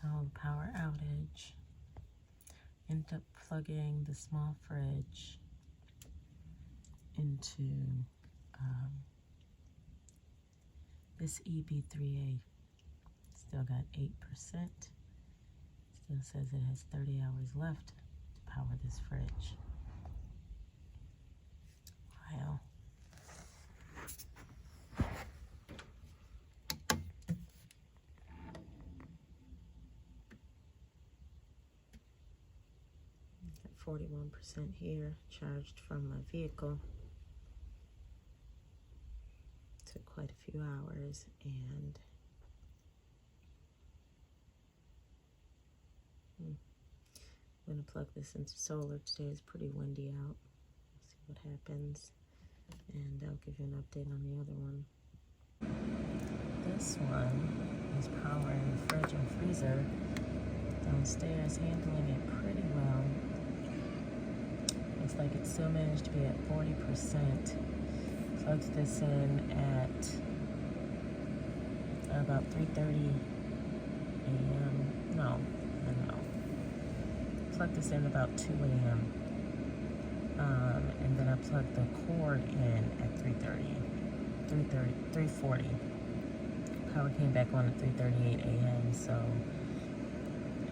So power outage. Ended up plugging the small fridge into this EB3A. Still got 8%. Still says it has 30 hours left to power this fridge. Wow. Got 41% here, charged from my vehicle. Took quite a few hours, and I'm gonna plug this into solar. Today is pretty windy out. We'll see what happens, and I'll give you an update on the other one. This one is powering the fridge and freezer downstairs, handling it pretty well. Looks like it still managed to be at 40%. Plugged this in at about 3:30 a.m. No. Plugged this in about 2 a.m. And then I plugged the cord in at 3:40. Power came back on at 3:38 a.m. So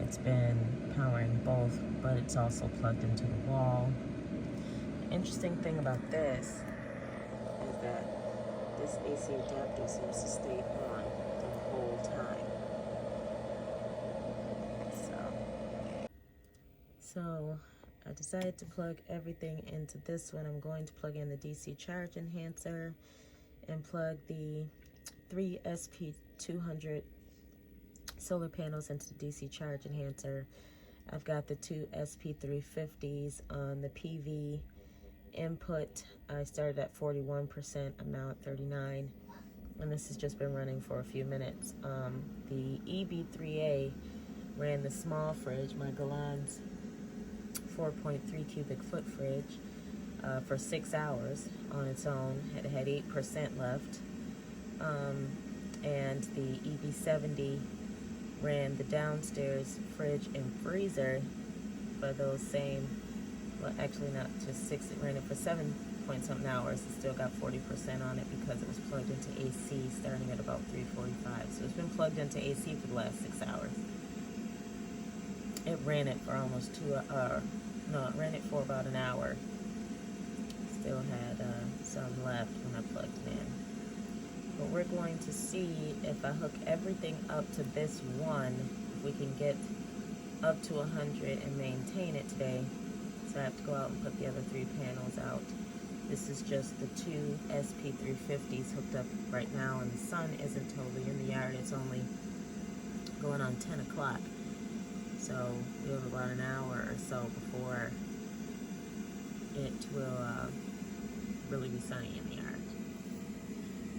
it's been powering both, but it's also plugged into the wall. Interesting thing about this is that this AC adapter seems to stay on the whole time. So I decided to plug everything into this one. I'm going to plug in the DC charge enhancer and plug the 3 SP200 solar panels into the DC charge enhancer. I've got the 2 SP350s on the PV input. I started at 41%, I'm now at 39%, and this has just been running for a few minutes. The EB3A ran the small fridge, my Galan's 4.3 cubic foot fridge, for 6 hours on its own. It had 8% left. And the EB70 ran the downstairs fridge and freezer for those same, well, actually not just 6, it ran it for 7 point something hours. It still got 40% on it because it was plugged into AC starting at about 3:45. So it's been plugged into AC for the last 6 hours. It ran it for almost it ran it for about an hour. Still had some left when I plugged it in. But we're going to see if I hook everything up to this one, if we can get up to 100 and maintain it today. So I have to go out and put the other 3 panels out. This is just the 2 SP350s hooked up right now, and the sun isn't totally in the yard. It's only going on 10 o'clock. So we have about an hour or so before it will really be sunny in the yard.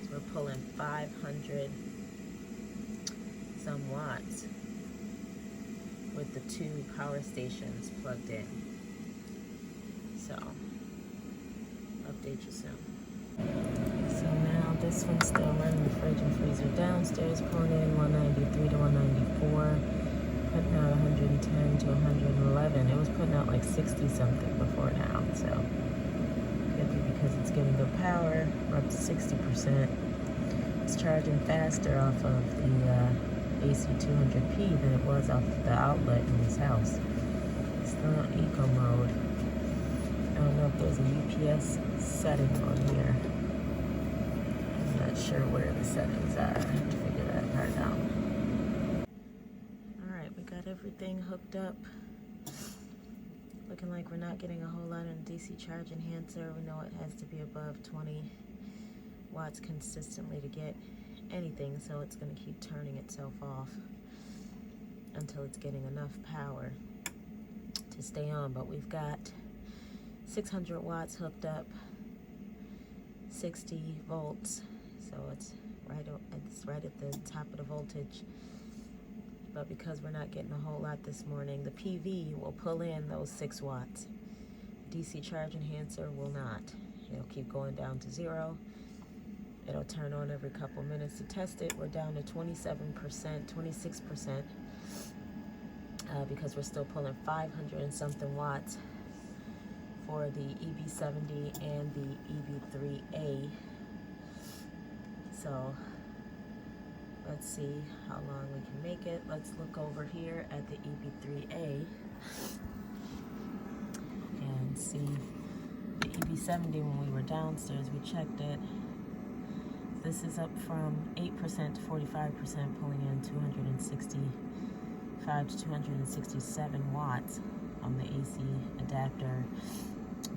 So we're pulling 500 some watts with the 2 power stations plugged in. So, update you soon. So now this one's still running the fridge and freezer downstairs, pulling in 193 to 194. Putting out 110 to 111. It was putting out like 60 something before now, so could be because it's getting good power. We're up to 60%. It's charging faster off of the AC200P than it was off the outlet in this house. It's still on eco mode. I don't know if there's a UPS setting on here. I'm not sure where the settings are. I have to figure that part out. Everything hooked up. Looking like we're not getting a whole lot in DC charge enhancer. We know it has to be above 20 watts consistently to get anything, so it's going to keep turning itself off until it's getting enough power to stay on. But we've got 600 watts hooked up, 60 volts, so it's right at the top of the voltage. But because we're not getting a whole lot this morning, the PV will pull in those 6 watts. DC charge enhancer will not. It'll keep going down to 0. It'll turn on every couple minutes to test it. We're down to 27%, 26%. because we're still pulling 500 and something watts for the EB70 and the EB3A. So let's see how long we can make it. Let's look over here at the EB3A and see the EB70. When we were downstairs, we checked it. This is up from 8% to 45%, pulling in 265 to 267 watts on the AC adapter.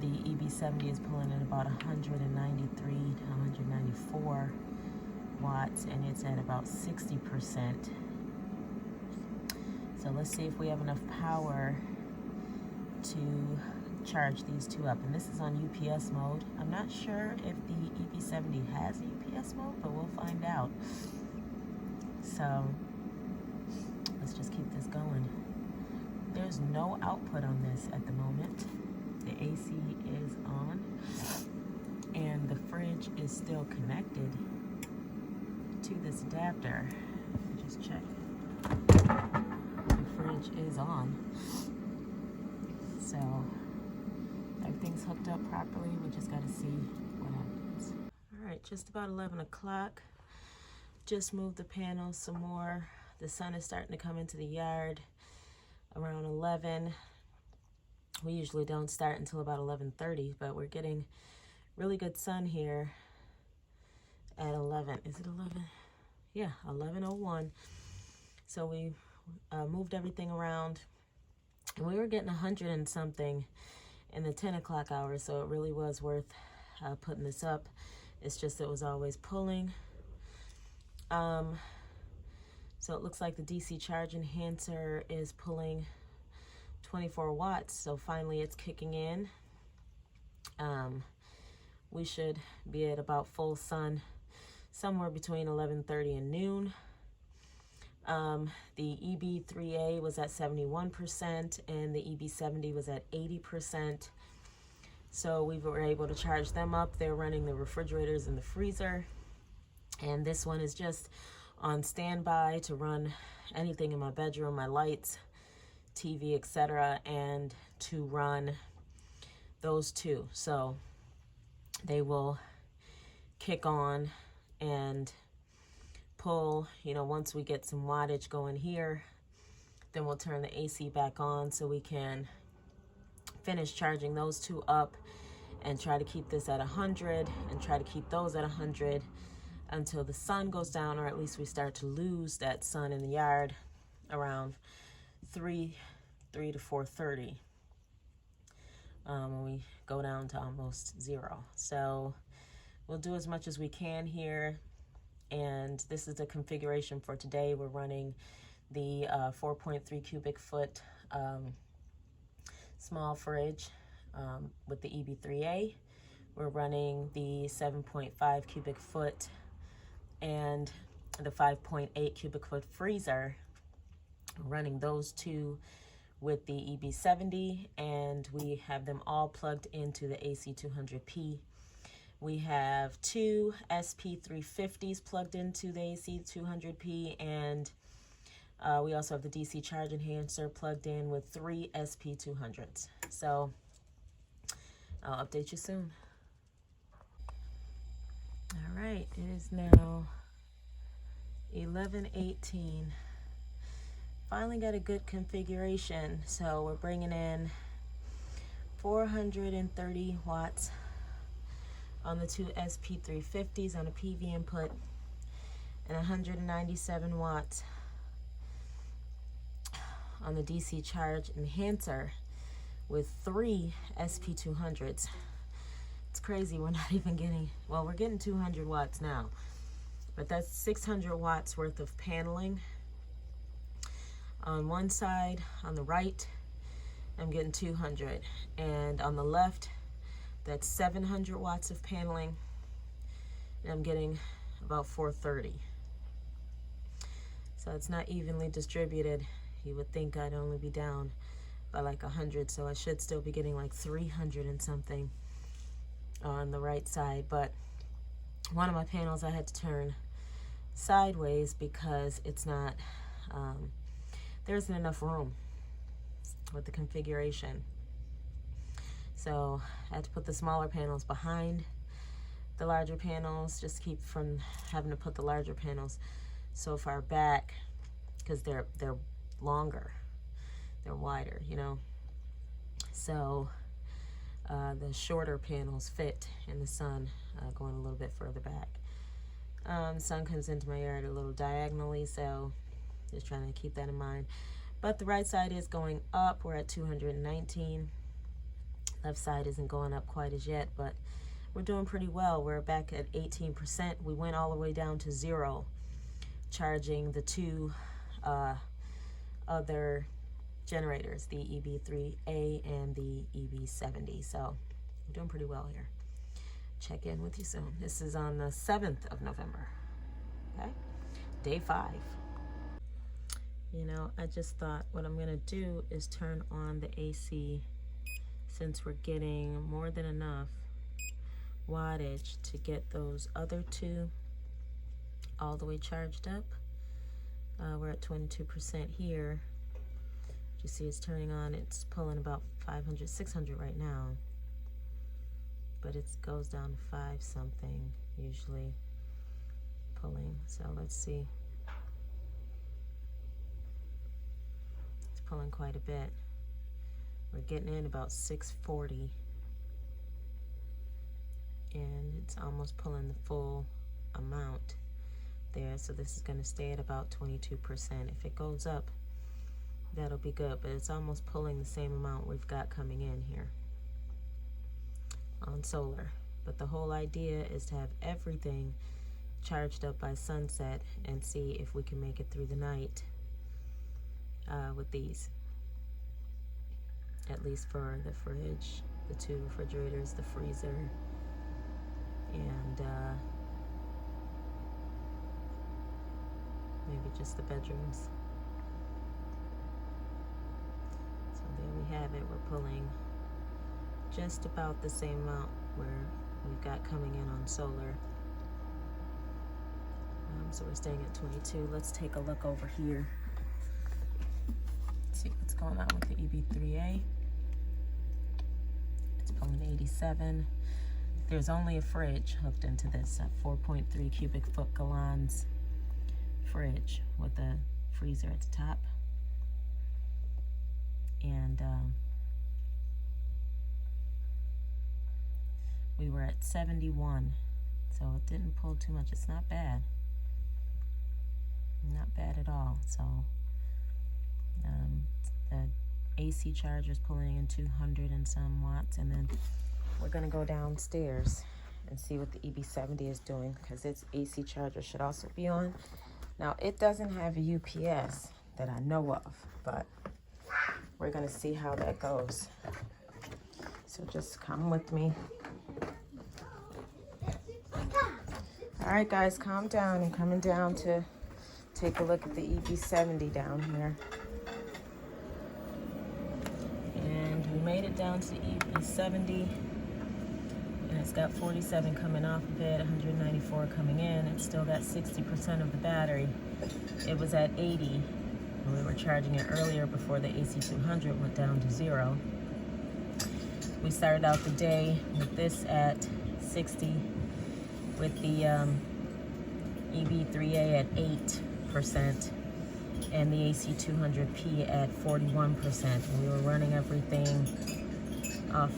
The EB70 is pulling in about 193 to 194 watts, and it's at about 60%. So let's see if we have enough power to charge these two up. And this is on UPS mode. I'm not sure if the EB70 has a UPS mode, but we'll find out. So let's just keep this going. There's no output on this at the moment. The AC is on and the fridge is still connected to this adapter. Just check. The fridge is on. So everything's hooked up properly. We just got to see what happens. All right, just about 11 o'clock. Just moved the panels some more. The sun is starting to come into the yard around 11. We usually don't start until about 11:30, but we're getting really good sun here at 11. Is it 11? Yeah, 11:01. So we moved everything around, and we were getting 100 and something in the 10 o'clock hour, so it really was worth putting this up. It's just it was always pulling. So it looks like the DC charge enhancer is pulling 24 watts, so finally it's kicking in. We should be at about full sun somewhere between 11:30 and noon. The EB3A was at 71% and the EB70 was at 80%. So we were able to charge them up. They're running the refrigerators and the freezer. And this one is just on standby to run anything in my bedroom, my lights, TV, etc., and to run those two. So they will kick on and pull, once we get some wattage going here, then we'll turn the AC back on so we can finish charging those two up and try to keep this at 100 and try to keep those at 100 until the sun goes down, or at least we start to lose that sun in the yard around 3 to 4:30 when we go down to almost zero. So we'll do as much as we can here, and this is the configuration for today. We're running the 4.3 cubic foot small fridge with the EB3A. We're running the 7.5 cubic foot and the 5.8 cubic foot freezer. We're running those two with the EB70, and we have them all plugged into the AC200P. We have two SP350s plugged into the AC200P, and we also have the DC charge enhancer plugged in with 3 SP200s. So I'll update you soon. All right, it is now 11:18. Finally got a good configuration. So we're bringing in 430 watts on the two SP350s on a PV input and 197 watts on the DC charge enhancer with 3 SP200s. It's crazy, we're not even getting, well, we're getting 200 watts now, but that's 600 watts worth of paneling. On one side, on the right, I'm getting 200, and on the left, that's 700 watts of paneling, and I'm getting about 430. So it's not evenly distributed. You would think I'd only be down by like 100, so I should still be getting like 300 and something on the right side. But one of my panels I had to turn sideways because it's not, there isn't enough room. with the configuration. So I had to put the smaller panels behind the larger panels, just to keep from having to put the larger panels so far back, because they're longer, they're wider, you know. So the shorter panels fit in the sun, going a little bit further back. The sun comes into my yard a little diagonally, so just trying to keep that in mind. But the right side is going up. We're at 219. Left side isn't going up quite as yet, but we're doing pretty well. We're back at 18%. We went all the way down to 0, charging the two other generators, the EB3A and the EB70. So we're doing pretty well here. Check in with you soon. This is on the 7th of November, okay? Day 5. You know, I just thought what I'm gonna do is turn on the AC, since we're getting more than enough wattage to get those other two all the way charged up. We're at 22% here. You see it's turning on. It's pulling about 500, 600 right now, but it goes down to 5 something usually pulling. So let's see. It's pulling quite a bit. We're getting in about 640, and it's almost pulling the full amount there. So this is going to stay at about 22%. If it goes up, that'll be good, but it's almost pulling the same amount we've got coming in here on solar. But the whole idea is to have everything charged up by sunset and see if we can make it through the night with these. At least for the fridge, the 2 refrigerators, the freezer, and maybe just the bedrooms. So there we have it. We're pulling just about the same amount we've got coming in on solar. So we're staying at 22. Let's take a look over here. See what's going on with the EB3A. It's pulling 87. There's only a fridge hooked into this, a 4.3 cubic foot gallons fridge with a freezer at the top. And we were at 71, so it didn't pull too much. It's not bad. Not bad at all. So the AC charger's pulling in 200 and some watts, and then we're gonna go downstairs and see what the EB70 is doing, because its AC charger should also be on. Now it doesn't have a UPS that I know of, but we're gonna see how that goes. So just come with me. All right, guys, calm down. I'm coming down to take a look at the EB70 down here. And we made it down to the EB70, and it's got 47 coming off of it, 194 coming in. It's still got 60% of the battery. It was at 80 when we were charging it earlier before the AC200 went down to 0. We started out the day with this at 60, with the EB3A at 8%, and the AC200P at 41%. And we were running everything off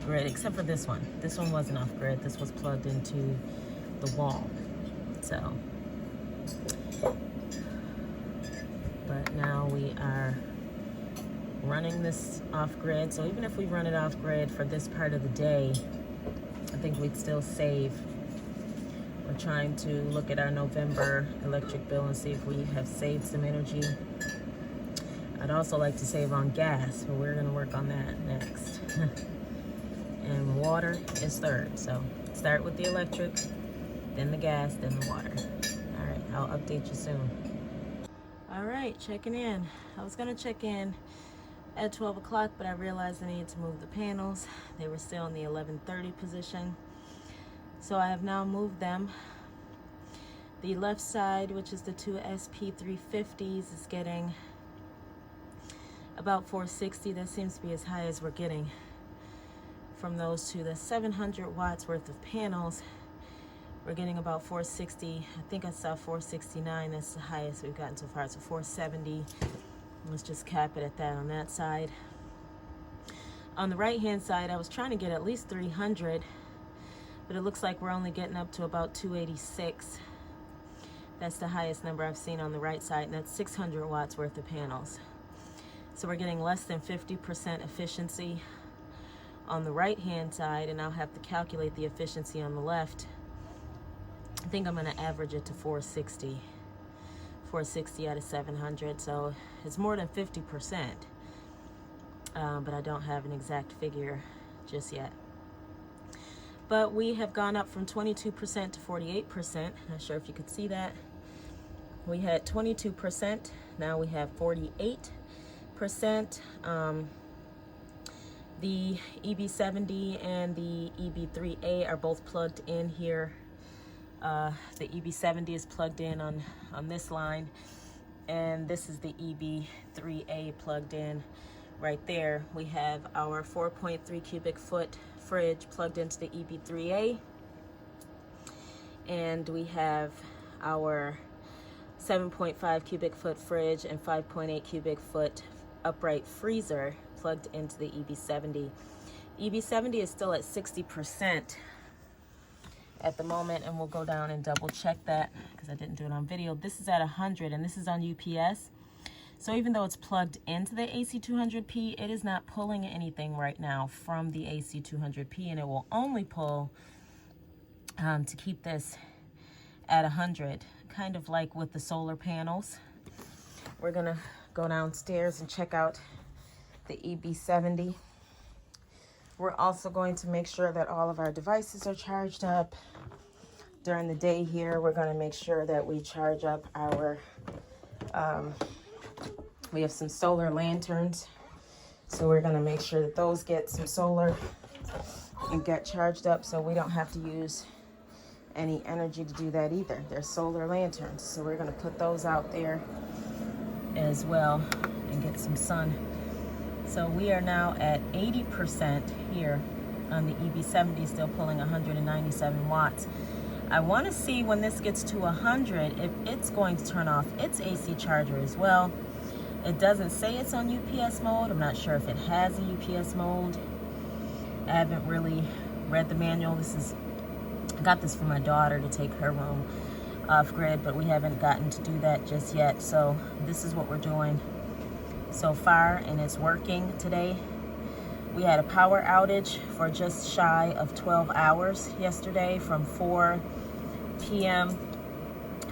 grid, except for this one. This one wasn't off grid. This was plugged into the wall. So, but now we are running this off grid. So even if we run it off grid for this part of the day, I think we'd still save. We're trying to look at our November electric bill and see if we have saved some energy. I'd also like to save on gas, but we're gonna work on that next. And water is third. So start with the electric, then the gas, then the water. All right, I'll update you soon. All right, checking in. I was gonna check in at 12 o'clock, but I realized I needed to move the panels. They were still in the 11:30 position. So I have now moved them. The left side, which is the two SP350s, is getting about 460. That seems to be as high as we're getting from those two. The 700 watts worth of panels, we're getting about 460. I think I saw 469. That's the highest we've gotten so far. So 470. Let's just cap it at that on that side. On the right hand side, I was trying to get at least 300, but it looks like we're only getting up to about 286. That's the highest number I've seen on the right side, and that's 600 watts worth of panels. So we're getting less than 50% efficiency on the right hand side, and I'll have to calculate the efficiency on the left. I think I'm going to average it to 460 out of 700, so it's more than 50%, but I don't have an exact figure just yet. But we have gone up from 22% to 48%. Not sure if you could see that. We had 22%, now we have 48%. The EB70 and the EB3A are both plugged in here. The EB70 is plugged in on this line, and this is the EB3A plugged in right there. We have our 4.3 cubic foot fridge plugged into the EB3A, and we have our 7.5 cubic foot fridge and 5.8 cubic foot upright freezer plugged into the EB70. EB70 is still at 60% at the moment, and we'll go down and double check that because I didn't do it on video. This is at 100, and this is on UPS. So even though it's plugged into the AC200P, it is not pulling anything right now from the AC200P, and it will only pull to keep this at 100, kind of like with the solar panels. We're gonna go downstairs and check out the EB70. We're also going to make sure that all of our devices are charged up. During the day here, we're going to make sure that we charge up our, we have some solar lanterns. So we're going to make sure that those get some solar and get charged up, so we don't have to use any energy to do that either. They're solar lanterns. So we're going to put those out there as well and get some sun. So we are now at 80% here on the EB70, still pulling 197 watts. I want to see when this gets to 100 if it's going to turn off its AC charger as well. It doesn't say it's on UPS mode. I'm not sure if it has a UPS mode. I haven't really read the manual. I got this for my daughter to take her room off grid, but we haven't gotten to do that just yet. So this is what we're doing so far, and it's working today. We had a power outage for just shy of 12 hours yesterday, from 4 p.m.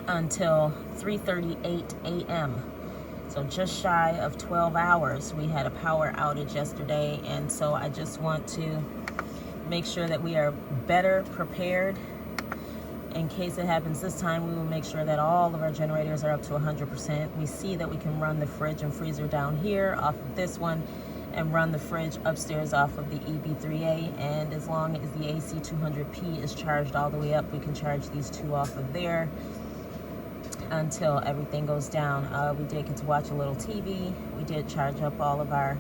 until 3:38 a.m. So just shy of 12 hours we had a power outage yesterday, and so I just want to make sure that we are better prepared in case it happens this time. We will make sure that all of our generators are up to 100%. We see that we can run the fridge and freezer down here off of this one and run the fridge upstairs off of the EB3A, and as long as the AC200P is charged all the way up, we can charge these two off of there until everything goes down. We did get to watch a little TV. We did charge up all of our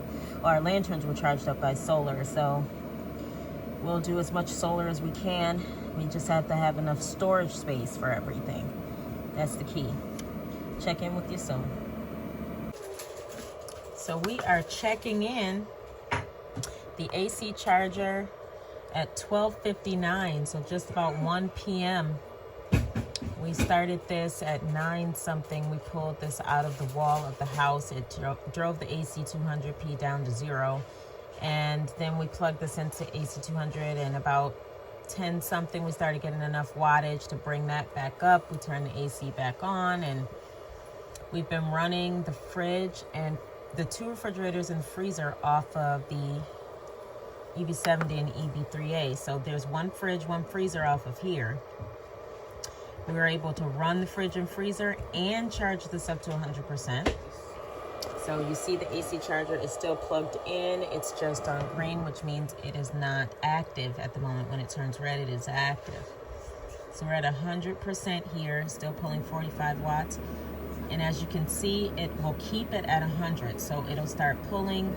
lanterns were charged up by solar, so we'll do as much solar as we can. We just have to have enough storage space for everything. That's the key. Check in with you soon. So we are checking in the AC charger at 12:59, so just about 1 p.m. We started this at 9 something. We pulled this out of the wall of the house. It drove the AC200P down to 0. And then we plugged this into AC200, and about 10 something we started getting enough wattage to bring that back up. We turned the AC back on, and we've been running the fridge and the 2 refrigerators and freezer off of the EB70 and EB3A. So there's 1 fridge, 1 freezer off of here. We were able to run the fridge and freezer and charge this up to 100%. So you see the AC charger is still plugged in. It's just on green, which means it is not active at the moment. When it turns red, it is active. So we're at 100% here, still pulling 45 watts. And as you can see, it will keep it at 100. So it'll start pulling.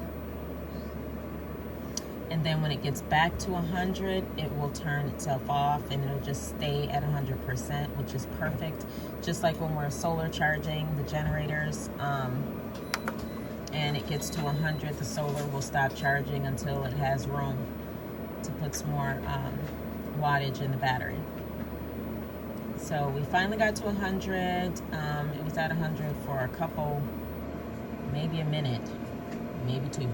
And then when it gets back to 100, it will turn itself off and it'll just stay at 100%, which is perfect. Just like when we're solar charging the generators, and it gets to 100, the solar will stop charging until it has room to put some more wattage in the battery. So we finally got to 100. It was at 100 for a couple, maybe a minute, maybe two.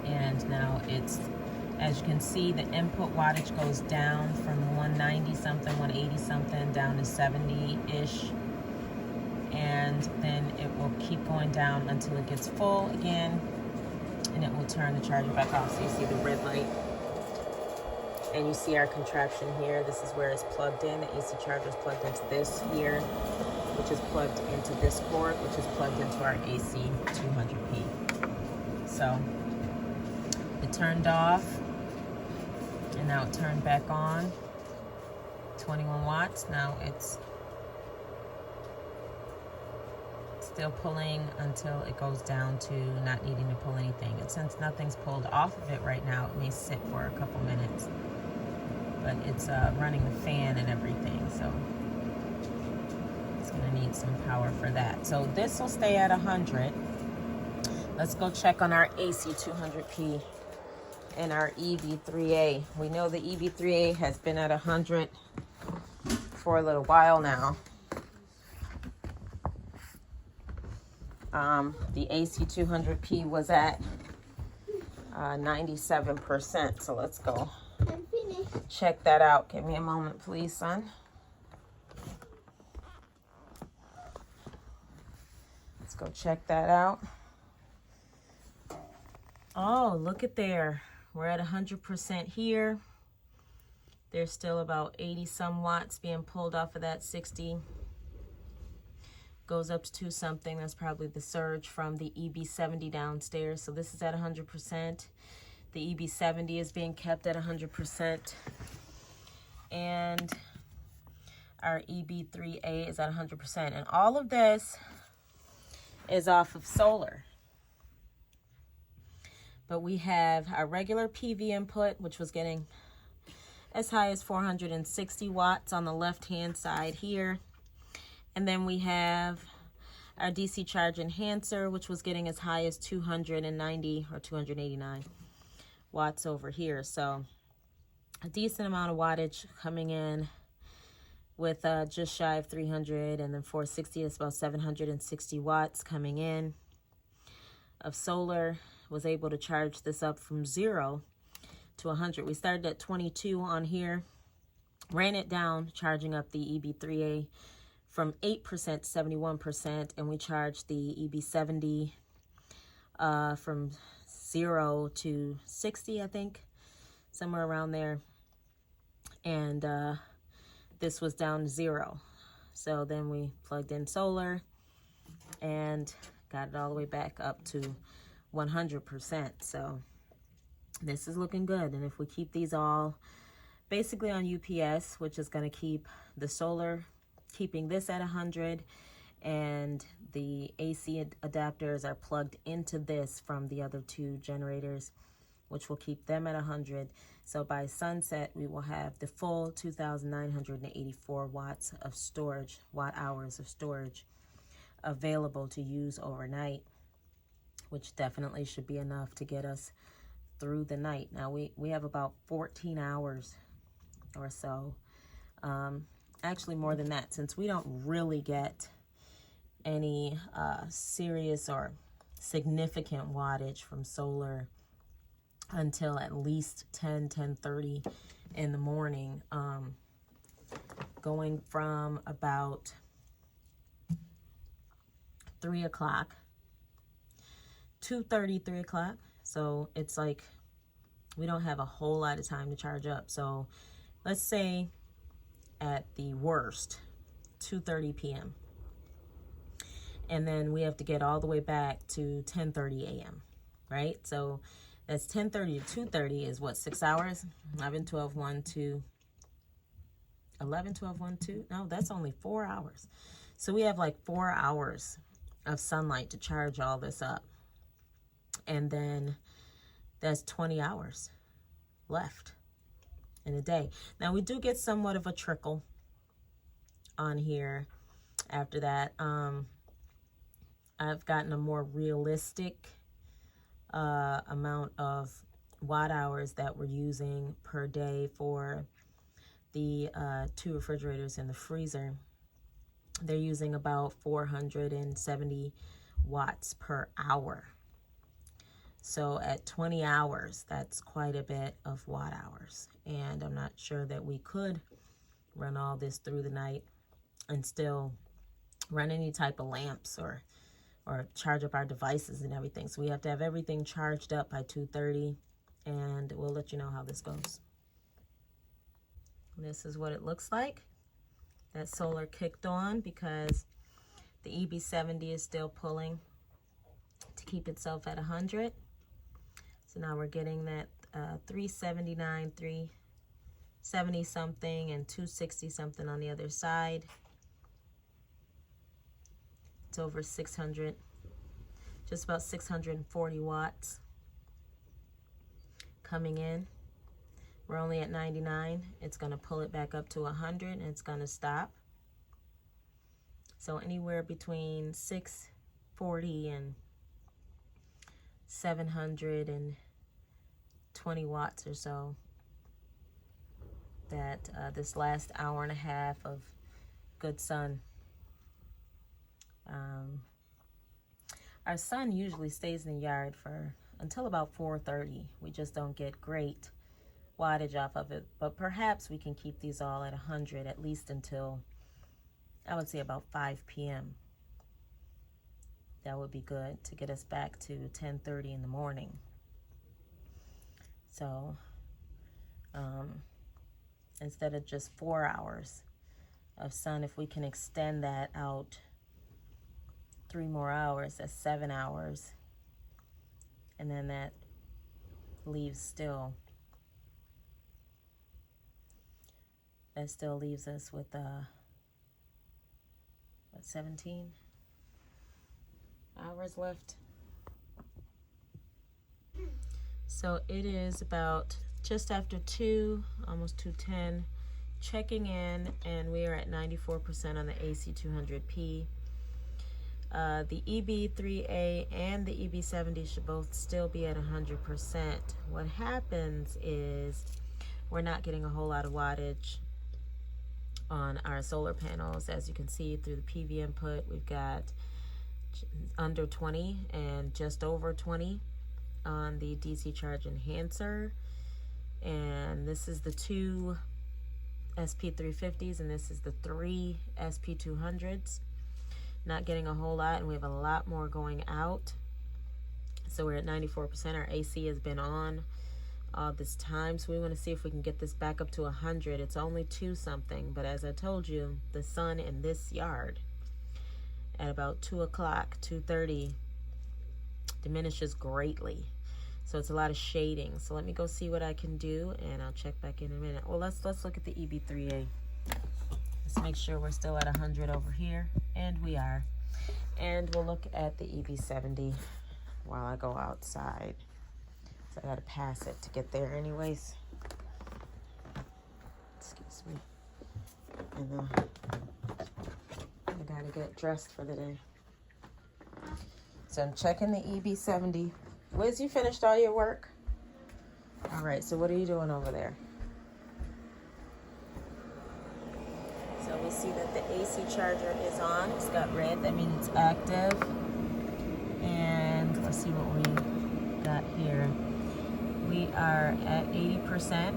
And now it's, as you can see, the input wattage goes down from 190 something, 180 something, down to 70-ish. And then it will keep going down until it gets full again, and it will turn the charger back off. So you see the red light, and you see our contraption here. This is where it's plugged in. The AC charger is plugged into this here, which is plugged into this cord, which is plugged into our AC 200p. So it turned off, and now it turned back on. 21 watts. Now it's still pulling until it goes down to not needing to pull anything. And since nothing's pulled off of it right now, it may sit for a couple minutes. But it's running the fan and everything, so it's gonna need some power for that. So this will stay at 100. Let's go check on our AC 200p and our EV3A. We know the EV3A has been at 100 for a little while now. The AC 200p was at 97%. So let's go check that out. Give me a moment, please, son. Let's go check that out. Oh, look at there. We're at 100% here. There's still about 80 some watts being pulled off of that 60. Goes up to something. That's probably the surge from the EB70 downstairs. So this is at 100%. The EB70 is being kept at 100%. And our EB3A is at 100%. And all of this is off of solar. But we have our regular PV input, which was getting as high as 460 watts on the left-hand side here. And then we have our DC charge enhancer, which was getting as high as 290 or 289 watts over here. So a decent amount of wattage coming in with just shy of 300, and then 460 is about 760 watts coming in of solar. Was able to charge this up from 0 to 100. We started at 22 on here, ran it down, charging up the EB3A from 8% to 71%, and we charged the EB70 from 0 to 60, I think, somewhere around there. And this was down to 0. So then we plugged in solar and got it all the way back up to 100%. So this is looking good. And if we keep these all basically on UPS, which is going to keep the solar, keeping this at 100, and the AC adapters are plugged into this from the other two generators, which will keep them at 100. So by sunset, we will have the full 2,984 watts of storage, watt hours of storage available to use overnight, which definitely should be enough to get us through the night. Now we have about 14 hours or so. Actually more than that, since we don't really get any serious or significant wattage from solar until at least 10:30 in the morning, going from about 3 o'clock, 2:30, 3 o'clock. So it's like we don't have a whole lot of time to charge up. So let's say at the worst 2:30 p.m. and then we have to get all the way back to 10:30 a.m. right? So that's 10:30 to 2:30 is what, 6 hours? 11, 12, 1, 2, 11, 12, 1, 2. No, that's only 4 hours. So we have like 4 hours of sunlight to charge all this up. And then there's 20 hours left in a day. Now we do get somewhat of a trickle on here after that. I've gotten a more realistic amount of watt hours that we're using per day for the 2 refrigerators and the freezer. They're using about 470 watts per hour. So at 20 hours, that's quite a bit of watt hours. And I'm not sure that we could run all this through the night and still run any type of lamps or charge up our devices and everything. So we have to have everything charged up by 2:30, and we'll let you know how this goes. This is what it looks like. That solar kicked on because the EB70 is still pulling to keep itself at 100. So now we're getting that 379, 370 something, and 260 something on the other side. It's over 600, just about 640 watts coming in. We're only at 99. It's going to pull it back up to 100 and it's going to stop. So anywhere between 640 and 720 watts or so that this last hour and a half of good sun. Our sun usually stays in the yard for until about 4:30. We just don't get great wattage off of it, but perhaps we can keep these all at 100 at least until, I would say, about 5 p.m. That would be good to get us back to 10:30 in the morning. So instead of just 4 hours of sun, if we can extend that out 3 more hours, that's 7 hours, and then that leaves still, that still leaves us with what, 17 hours left. So it is about just after 2, almost 2:10, checking in, and we are at 94% on the AC200P. The EB3A and the EB70 should both still be at 100%. What happens is we're not getting a whole lot of wattage on our solar panels. As you can see through the PV input, we've got under 20 and just over 20 on the DC charge enhancer. And this is the 2 SP350s and this is the 3 SP200s. Not getting a whole lot, and we have a lot more going out. So we're at 94%. Our AC has been on all this time, so we want to see if we can get this back up to 100. It's only 2 something, but as I told you, the sun in this yard at about 2 o'clock, 2:30, diminishes greatly. So it's a lot of shading. So let me go see what I can do, and I'll check back in a minute. Well, let's look at the EB3A. Let's make sure we're still at 100 over here, and we are. And we'll look at the EB70 while I go outside. So I gotta pass it to get there anyways. Excuse me. And I gotta get dressed for the day. So I'm checking the EB70. Liz, you finished all your work? All right, so what are you doing over there? So we see that the AC charger is on. It's got red, that means it's active. And let's see what we got here. We are at 80%.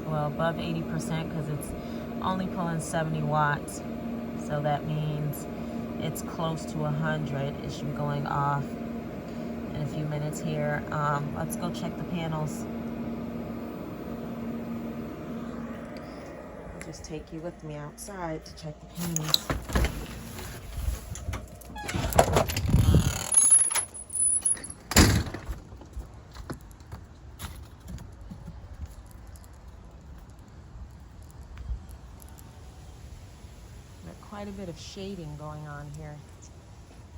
Well, above 80% because it's only pulling 70 watts. So that means it's close to 100. It should be going off in a few minutes here. Let's go check the panels. Just take you with me outside to check the panels. quite a bit of shading going on here.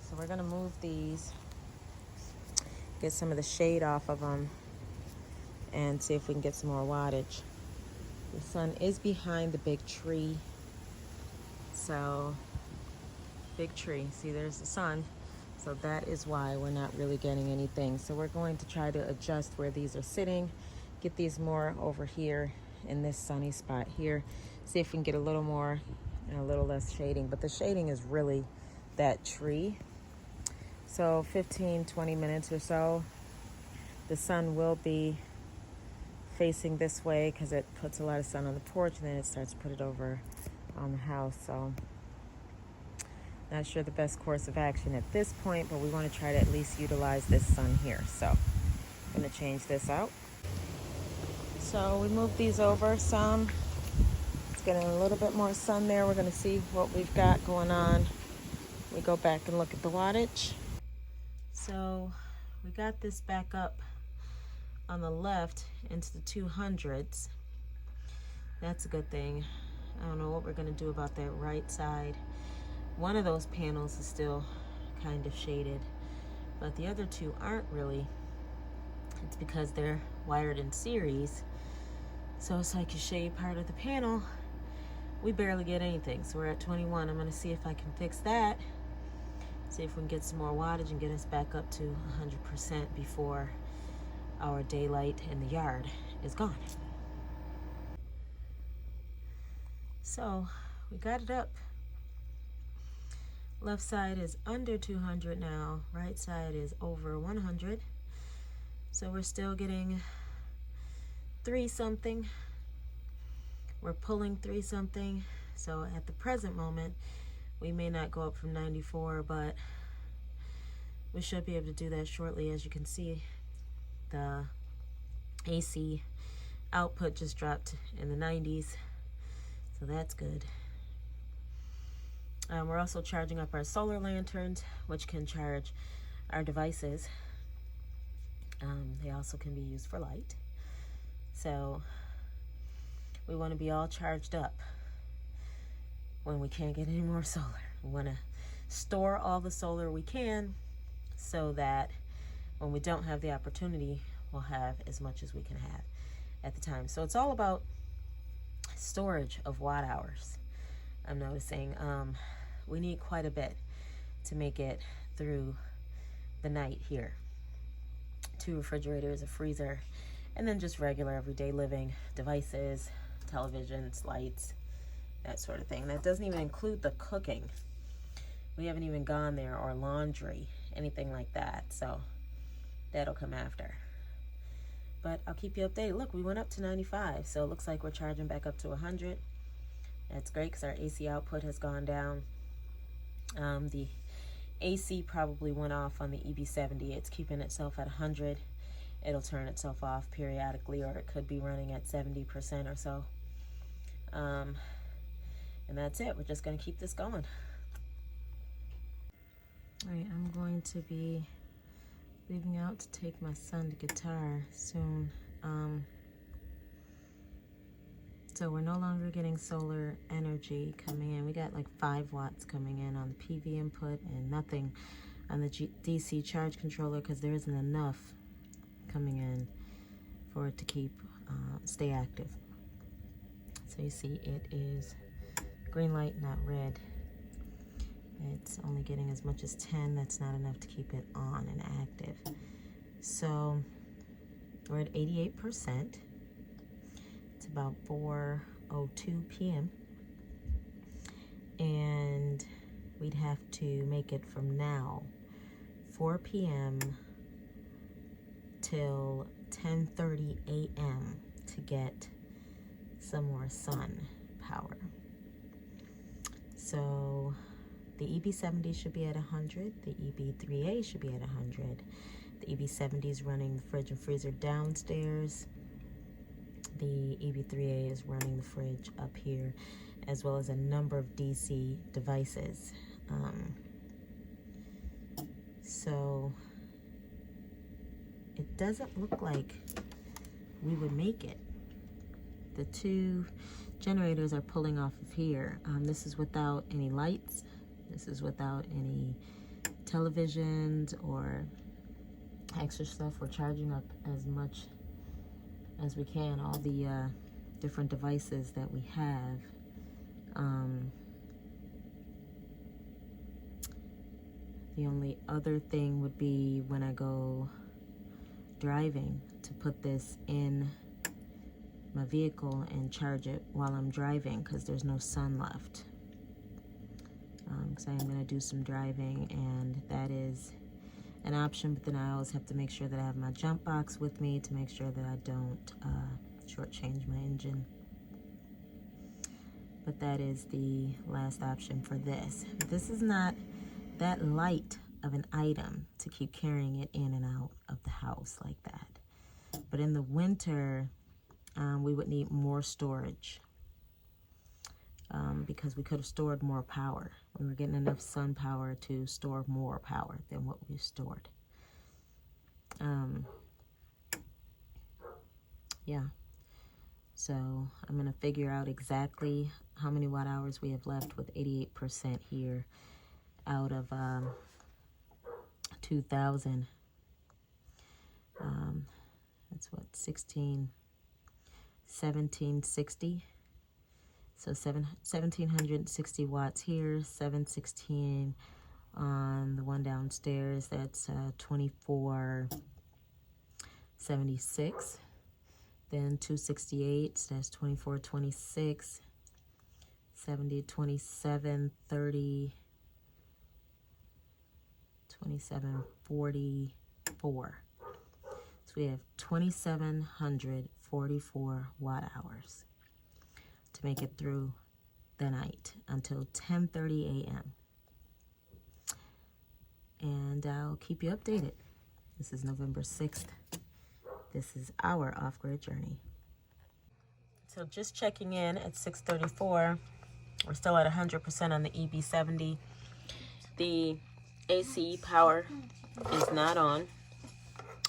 So we're gonna move these, get some of the shade off of them, and see if we can get some more wattage. The sun is behind the big tree. So, big tree, see there's the sun. So that is why we're not really getting anything. So we're going to try to adjust where these are sitting, get these more over here in this sunny spot here. See if we can get a little more and a little less shading. But the shading is really that tree. So 15, 20 minutes or so, the sun will be facing this way because it puts a lot of sun on the porch, and then it starts to put it over on the house. So not sure the best course of action at this point, but we want to try to at least utilize this sun here. So I'm going to change this out. So we move these over some. It's getting a little bit more sun there. We're going to see what we've got going on. We go back and look at the wattage. So we got this back up on the left into the 200s. That's a good thing. I don't know what we're going to do about that right side. One of those panels is still kind of shaded, but the other two aren't really. It's because they're wired in series. So it's like you shade part of the panel, we barely get anything. So we're at 21. I'm going to see if I can fix that. See if we can get some more wattage and get us back up to 100% before our daylight in the yard is gone. So we got it up. Left side is under 200 now. Right side is over 100. So we're still getting 3 something. We're pulling 3 something. So at the present moment, we may not go up from 94, but we should be able to do that shortly. As you can see, the AC output just dropped in the 90s. So that's good. We're also charging up our solar lanterns, which can charge our devices. They also can be used for light. So we want to be all charged up when we can't get any more solar. We want to store all the solar we can so that when we don't have the opportunity, we'll have as much as we can have at the time. So it's all about storage of watt hours. I'm noticing we need quite a bit to make it through the night here. 2 refrigerators, a freezer, and then just regular everyday living devices, televisions, lights, that sort of thing. That doesn't even include the cooking. We haven't even gone there, or laundry, anything like that. So that'll come after. But I'll keep you updated. Look, we went up to 95, so it looks like we're charging back up to 100. That's great because our AC output has gone down. The AC probably went off on the EB70. It's keeping itself at 100. It'll turn itself off periodically, or it could be running at 70% or so. And that's it. We're just going to keep this going. All right, I'm going to be leaving out to take my son to guitar soon. So we're no longer getting solar energy coming in. We got like 5 watts coming in on the PV input and nothing on the DC charge controller because there isn't enough coming in for it to keep stay active. So you see it is green light, not red. It's only getting as much as 10. That's not enough to keep it on and active. So we're at 88%. It's about 4:02 p.m. And we'd have to make it from now, 4 p.m. till 10:30 a.m. to get some more sun power. So the EB70 should be at 100. The EB3A should be at 100. The EB70 is running the fridge and freezer downstairs. The EB3A is running the fridge up here, as well as a number of DC devices. So it doesn't look like we would make it. The 2 generators are pulling off of here. This is without any lights. This is without any televisions or extra stuff. We're charging up as much as we can, all the different devices that we have. The only other thing would be when I go driving to put this in my vehicle and charge it while I'm driving, because there's no sun left. Because I am going to do some driving, and that is an option, but then I always have to make sure that I have my jump box with me to make sure that I don't shortchange my engine. But that is the last option for this. This is not that light of an item to keep carrying it in and out of the house like that. But in the winter, we would need more storage because we could have stored more power. We were getting enough sun power to store more power than what we stored. Yeah. So I'm going to figure out exactly how many watt hours we have left with 88% here out of 2,000. That's what, 1760. So 1,760 watts here, 716 on the one downstairs. That's 2476. Then 268, so that's 2426. 70, 27, 30, 2744. So we have 2,744 watt hours to make it through the night until 10:30 a.m. And I'll keep you updated. This is November 6th. This is our off-grid journey. So just checking in at 6:34. We're still at 100% on the EB70. The AC power is not on,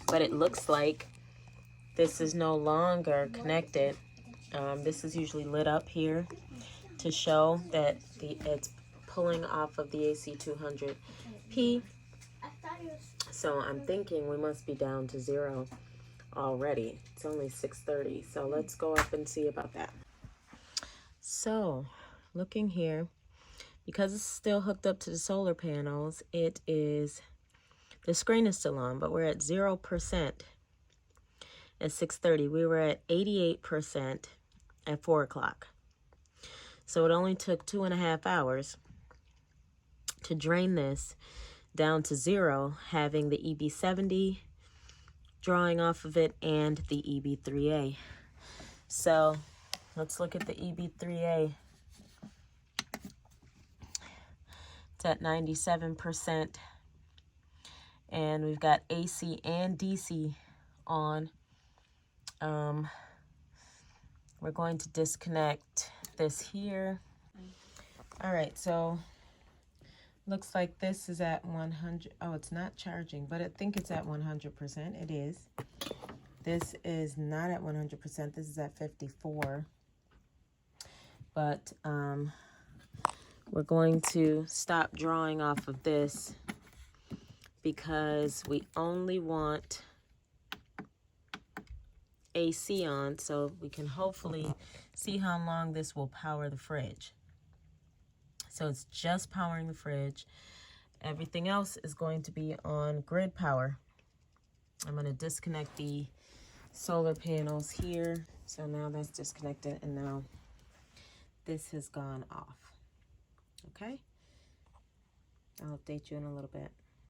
but it looks like this is no longer connected. This is usually lit up here to show that it's pulling off of the AC 200P. So I'm thinking we must be down to 0 already. It's only 6:30, so let's go up and see about that. So looking here, because it's still hooked up to the solar panels, the screen is still on, but we're at 0% at 6:30. We were at 88% at 4 o'clock. So it only took 2.5 hours to drain this down to 0, having the EB70 drawing off of it and the EB3A. So let's look at the EB3A. It's at 97%. And we've got AC and DC on. We're going to disconnect this here. All right, so looks like this is at 100. Oh, it's not charging, but I think it's at 100%. It is. This is not at 100%. This is at 54. But we're going to stop drawing off of this because we only want AC on, so we can hopefully see how long this will power the fridge. So it's just powering the fridge. Everything else is going to be on grid power. I'm going to disconnect the solar panels here. So now that's disconnected, and now this has gone off. Okay? I'll update you in a little bit.